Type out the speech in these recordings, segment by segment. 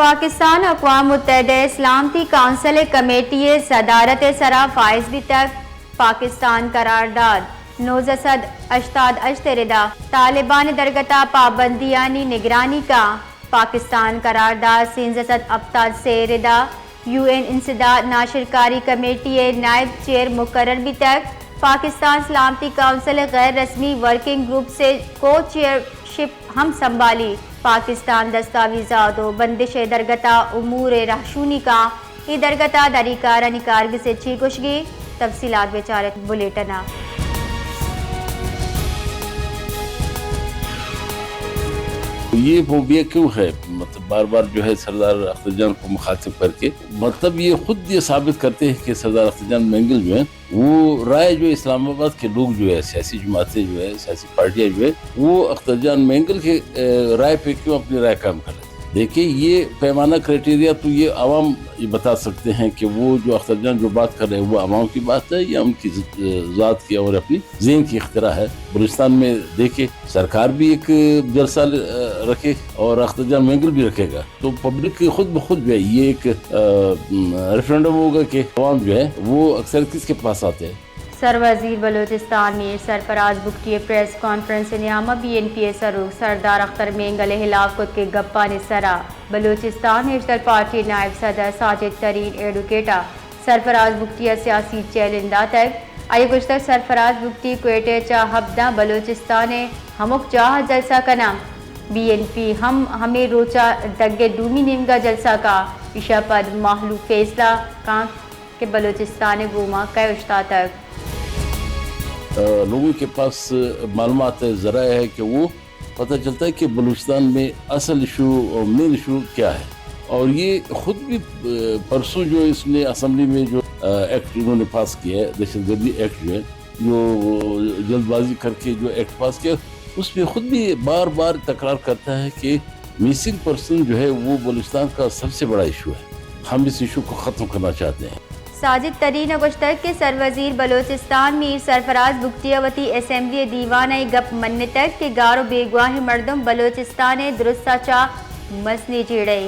पाकिस्तान अक़वाम मुत्तहिदा सलामती council committee सदारत सरा फाइज भी तक पाकिस्तान करारदाद 1988 तालिबान दरगता पाबंदियानी निगरानी का पाकिस्तान करारदाद 1988 से रिदा UN इंसदाद नाशिरकारी कमेटी नायब चेयर मुकर्रर भी तक पाकिस्तान सलामती काउंसिल गैर रस्मी वर्किंग ग्रुप से को चेयरशिप हम संभाली पाकिस्तान दस्तावेज़ात बंदिश दरगता उमूर रहशूनी का ई दरगता दरीकारा निकारगी से छी कुशगी तफसीलात बेचारे बुलेटना। ये फोबिया क्यों है, मतलब बार बार जो है सरदार अख्तर जान को मुखातिब करके, मतलब ये खुद ये साबित करते हैं कि सरदार अख्तर जान मेंगल जो है वो राय जो इस्लामाबाद के लोग जो है सियासी जमातें जो है सियासी पार्टियां जो है वो अख्तर जान मेंगल के राय पे क्यों अपनी राय काम कर रहे थे। देखिए ये पैमाना क्राइटेरिया तो ये आवाम ये बता सकते हैं कि वो जो अख्तर जान जो बात कर रहे हैं वो आवाम की बात है या उनकी ज़ात की और अपनी ज़हन की इख्तिरा है। बलूचिस्तान में देखिए सरकार भी एक जलसा रखे और अख्तर जान मेंगल भी रखेगा तो पब्लिक खुद ब खुद जो है ये एक रेफरेंडम होगा कि आवाम जो है वो अक्सर किसके पास आते हैं। सरवजीर बलूचिस्तान में सरफराज बुगटी प्रेस कॉन्फ्रेंस नियामा BNP सरूख सरदार अख्तर मेंगल हिलाकत के गप्पा ने सरा बलूचिस्तान नेशनल पार्टी नायब सदर साजिद तरीन एडवोकेटा सरफराज बुगटी सियासी चैलेंजा तक आई कुछ तक सरफराज बुगटी क्वेटे चा हब्दा बलूचिस्तान हमुक चाह जलसा का नाम BNP हम हमें रोचा दग्गे दूमी निमगा जलसा का इशा पद माहलू फैसला का के बलूचिस्तान गुमा कै उश्ता तक लोगों के पास मालूमात है ज़रा है कि वो पता चलता है कि बलूचिस्तान में असल इशू और मेन इशू क्या है। और ये खुद भी परसों जो इसने असम्बली में जो एक्ट इन्होंने पास किया है दहशतगर्दी एक्ट जो है जो जल्दबाजी करके जो एक्ट पास किया उसमें खुद भी बार बार तकरार करता है कि मिसिंग पर्सन जो है वो बलूचिस्तान का सबसे बड़ा इशू है, हम इस इशू को ख़त्म करना चाहते हैं। साजिद तरीन अगुश्तक के सरवजीर बलूचिस्तान मीर सरफराज बुगटियावती असम्बली दीवान गप मन्ने तक के गारो बेगवाह मर्दम बलूचिस्तान दुरुस्ता चा मसली चिड़े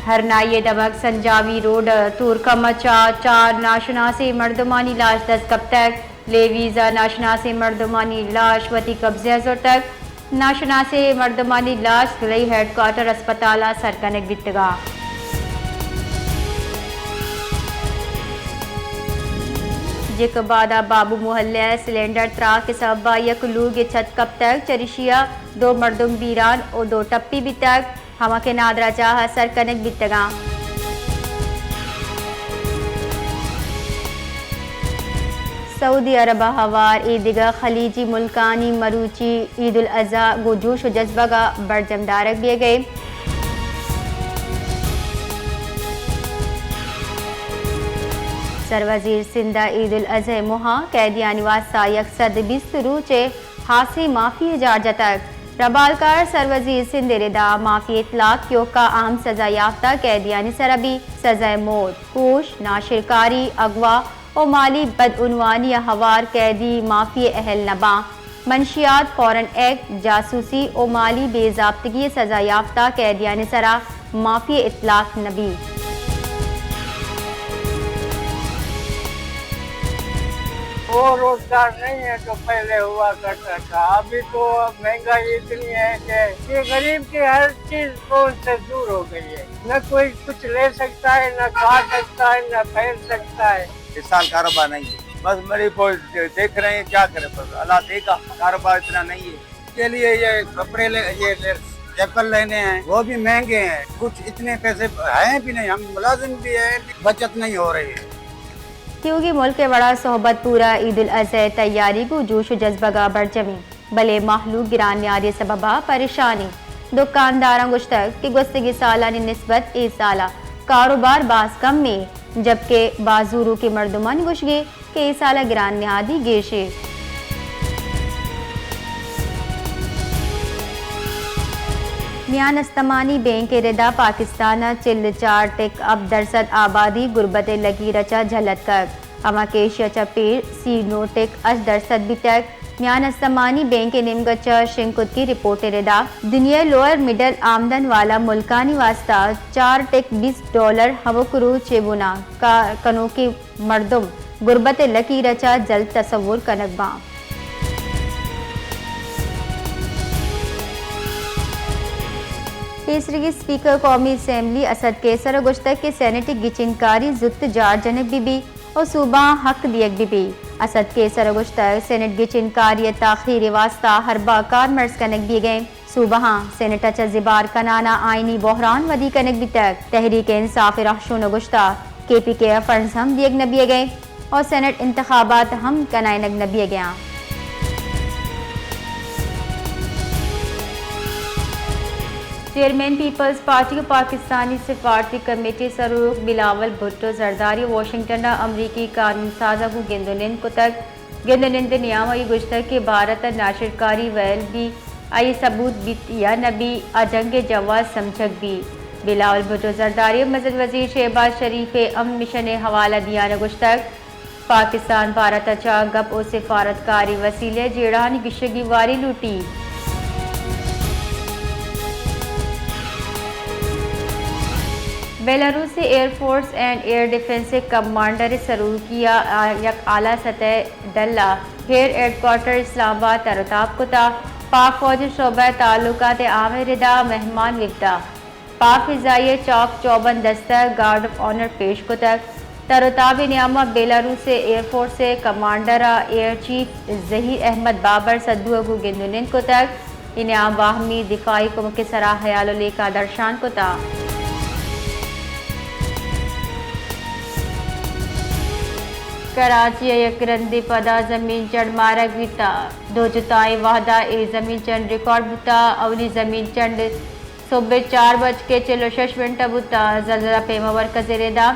हरनाई दबक संजावी रोड तुरकमा चार नाशनासी मर्दमानी लाश 10 कब तक लेवीज़ा नाशनासी मर्दमानी लाश वती कब्जे तक नाशनासे मर्दमानी लाश गई हेडक्वार्टर अस्पताल सरकनक बितगा जिकबादा बाबू मोहल्ले सिलेंडर त्रा के सबा यक लूग छत कब तक चरिशिया 2 मर्दम बीरान और 2 टप्पी भी तक हमा के नादरा चाह सरकनक बितगा सऊदी अरब हवार ईदगा खलीजी मुल्कानी मरूची ईद उल अज़हा गो जोश व जज्बा का बड़जमदारक दिए गए। सरवजीर सिंधा ईद उल अज़हा मुहा कैदियानी वास्ता यकसद 20 रूचे हासी माफी हजार तक रबालकार सरवजीर सिंध रिदा माफी इतलाक क्यों का आम सजा याफ्ता कैदियानी सरबी सजा मौत कोश नाशिरकारी अगवा और माली बदउनवानी या हवार कैदी माफी अहल नबा मंशियात फौरन एक्ट जासूसी और माली बेजाब्तगी सजा याफ्ता कैदियान सरा माफी इतलाक नबी। वो रोजगार नहीं है जो पहले हुआ करता था, अभी तो महंगाई इतनी है कि ये गरीब की हर चीज कौन से दूर हो गई है, न कोई कुछ ले सकता है, न खा सकता है, न पहन सकता है। इस साल कारोबार नहीं है, बस मेरी देख रहे हैं क्या करे, बस अल्लाह देगा, कारोबार इतना नहीं है। इसके लिए ये कपड़े ये चप्पल लेने हैं वो भी महंगे हैं, कुछ इतने पैसे हैं भी नहीं, हम मुलाजिम भी है, बचत नहीं हो रही है। क्योंकि मुल्क के बड़ा सोहबत पूरा ईद उल अज़हा तैयारी को जोश व जज्बा का बरजमी भले माहलूक गिरान न्यारे सबबा परेशानी दुकानदारों गुश्तक की गुस्तगी सालानी निस्बत ए साला कारोबार बास कम में जबकि बाजूरू के मर्दमान गुशगे के ए साला गिरान निहादी गेशे। मियान अस्तमानी बैंक के रिदा पाकिस्तान चिल्ल 4 टिक अब दरसद आबादी गुरबत लगी रचा झलत कर अमा केशिया चपेर सी नोटिक अजदर सदबी तक म्यान अस्तमानी बैंक निमगचा शिंकुत की रिपोर्ट रेदा दुनिया लोअर मिडल आमदन वाला मुल्कानी वास्ता $4.20 हवकुरू चेबुना का कनो की मर्दुम गुर्बत लकी रचा जल्द तस्वुर कनकबा। तीसरी स्पीकर कौमी असम्बली असद के सरगुश्तक के सेनेटिक गिचिनकारी जुत्त जार जनक बीबी और सूबा हक दियक बीबी असद के सरगुश्तक सेनेट गिचिनकारी ताखीर वास्ता हरबा कार मर्ज कनक भी गए सूबह सेनेट चजिबार कनाना आईनी बहरान वदी कनक भी तक तहरीक इंसाफ रहशुन गुश्ता KP के फंड्स हम दियक नबिए गए और सेनेट इंतखाबात हम कनायनक नबिए गया। चेयरमैन पीपल्स पार्टी को पाकिस्तानी सिफारती कमेटी सरूख बिलावल भुट्टो जरदारी वाशिंगटन अमरीकी कानून साजा को गेंदोनिंद को तक गेंदोनिंद नियामई गुश्तर के भारत नाशिरकारी वैल भी आई सबूत बित या नबी अजंग जवाज समझक भी बिलावल भुट्टो जरदारी मजद वजीर शहबाज शरीफ अमन मिशन हवाला दिया न गुश्तर पाकिस्तान भारत अचा गप और सिफारतकारी वसीले जेड़ानी गिशगी वारी लूटी। बेलारूस से एयरफोर्स एंड एयर डिफेंस से कमांडर सरूर किया यक आला सतह डल्ला हेयर हेडक्वार्टर इस्लामाबाद तरताब कुता पाक फौज शोबा ताल्लुकात आमिरदा मेहमान विफ्ता पाक फिजाई चौक चौबन दस्तर गार्ड ऑफ ऑनर पेश को तक तरताब नियामा बेलारूस से एयरफोर्स से commander air chief Zaheer Ahmed Babar Sidhu को गिंदुनिन को तक इनाम वाहमी दिफाई को मुख्य सराह हयालो लेका दर्शान को था। कराची यकरंदी पदा जमीन चढ़ मारक बीता दो जुताई वाहदा ए जमीन चंड रिकॉर्ड बुता अवली जमीन चंड सुबह 4:46 बुता जलजला पेमावर कजेरेदा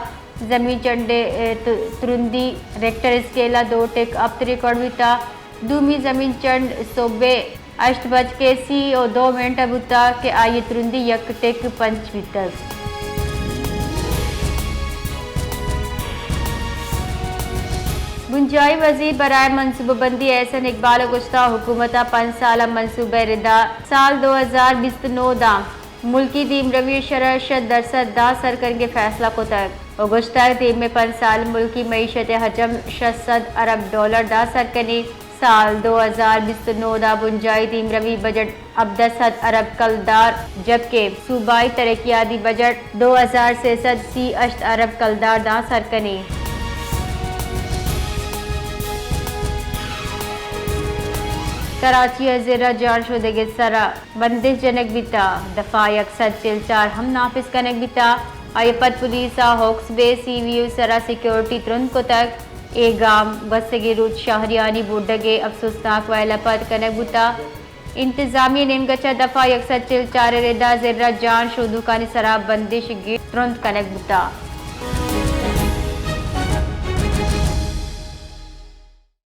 जमीन चंडे तुरुंदी रेक्टर स्केला 2 टेक अब रिकॉर्ड बीता दूमी जमीन चंड सुबह 8:02 बुता के आई तुरुंदी यक टेक 5 बीता। गुंजाई वजीर बराए मनसूबाबंदी एहसन इकबाल गुश्ता हुकूमत 5 साल मनसूबे रिदा साल 2029 दा मुल्की दीम रवी शरशत दरसद दा सर करके फैसला को तक गुश्ता दीम में 5 साल मुल्की मईशत हजम $600 अरब दा सर करने साल 2029 दा गुंजाई दीम रवी बजट अब 10 अरब कलदार जबकि सूबाई तरक्याती बजट 2063 अरब कलदार दा सर करने। कराची ज़ेरा जान शुदगी सरा बंदिश जनक बिता दफा अक्सर चिलचार हम नाफिज कनक बिता आयपत पुलिस हॉक्स बे CVU सरा सिक्योरिटी तुरंत को तक ए गाम गस्तगी रूट शाहरियानी बुडगे अफसोसनाक वायलापत कनक बुता इंतजामिया नेमगचा दफा अक्सर चिलचार रेदा ज़ेरा जान शुदुकानी सरा बंदिश गी तुरंत कनक बुता।